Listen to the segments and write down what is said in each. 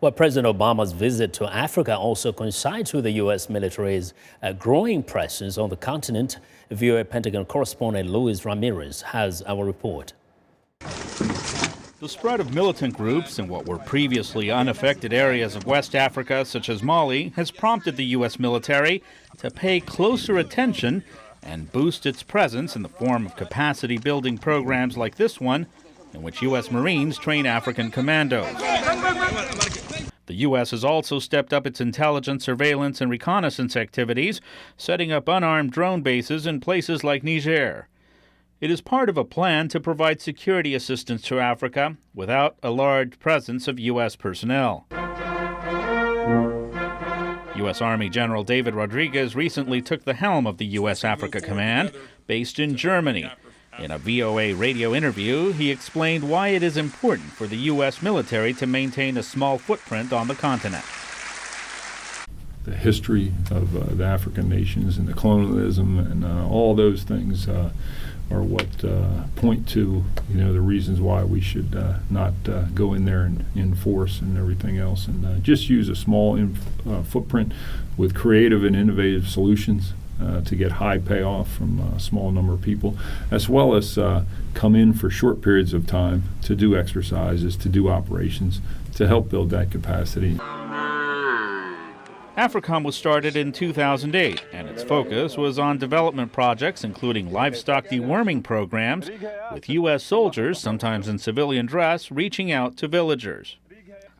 Well, President Obama's visit to Africa also coincides with the U.S. military's growing presence on the continent. VOA Pentagon correspondent Luis Ramirez has our report. The spread of militant groups in what were previously unaffected areas of West Africa, such as Mali, has prompted the U.S. military to pay closer attention and boost its presence in the form of capacity-building programs like this one, in which U.S. Marines train African commandos. The U.S. has also stepped up its intelligence, surveillance, and reconnaissance activities, setting up unarmed drone bases in places like Niger. It is part of a plan to provide security assistance to Africa without a large presence of U.S. personnel. U.S. Army General David Rodriguez recently took the helm of the U.S. Africa Command, based in Germany. In a VOA radio interview, he explained why it is important for the U.S. military to maintain a small footprint on the continent. The history of the African nations and the colonialism and all those things are what point to the reasons why we should not go in there and enforce and everything else, and just use a small footprint with creative and innovative solutions to get high payoff from a small number of people, as well as come in for short periods of time to do exercises, to do operations, to help build that capacity. AFRICOM was started in 2008, and its focus was on development projects including livestock deworming programs, with U.S. soldiers, sometimes in civilian dress, reaching out to villagers.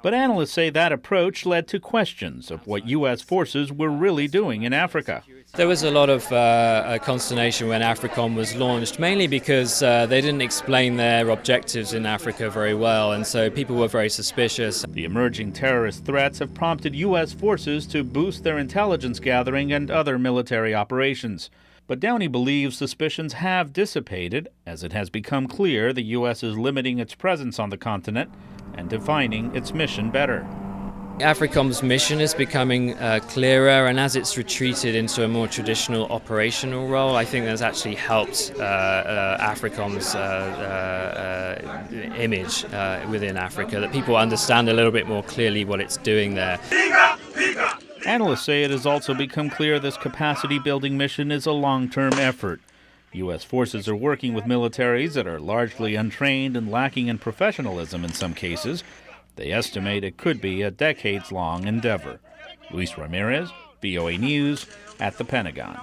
But analysts say that approach led to questions of what U.S. forces were really doing in Africa. There was a lot of consternation when AFRICOM was launched, mainly because they didn't explain their objectives in Africa very well, and so people were very suspicious. The emerging terrorist threats have prompted U.S. forces to boost their intelligence gathering and other military operations. But Downey believes suspicions have dissipated as it has become clear the U.S. is limiting its presence on the continent and defining its mission better. AFRICOM's mission is becoming clearer, and as it's retreated into a more traditional operational role, I think that's actually helped AFRICOM's image within Africa, that people understand a little bit more clearly what it's doing there. Analysts say it has also become clear this capacity-building mission is a long-term effort. U.S. forces are working with militaries that are largely untrained and lacking in professionalism in some cases. They estimate it could be a decades-long endeavor. Luis Ramirez, VOA News, at the Pentagon.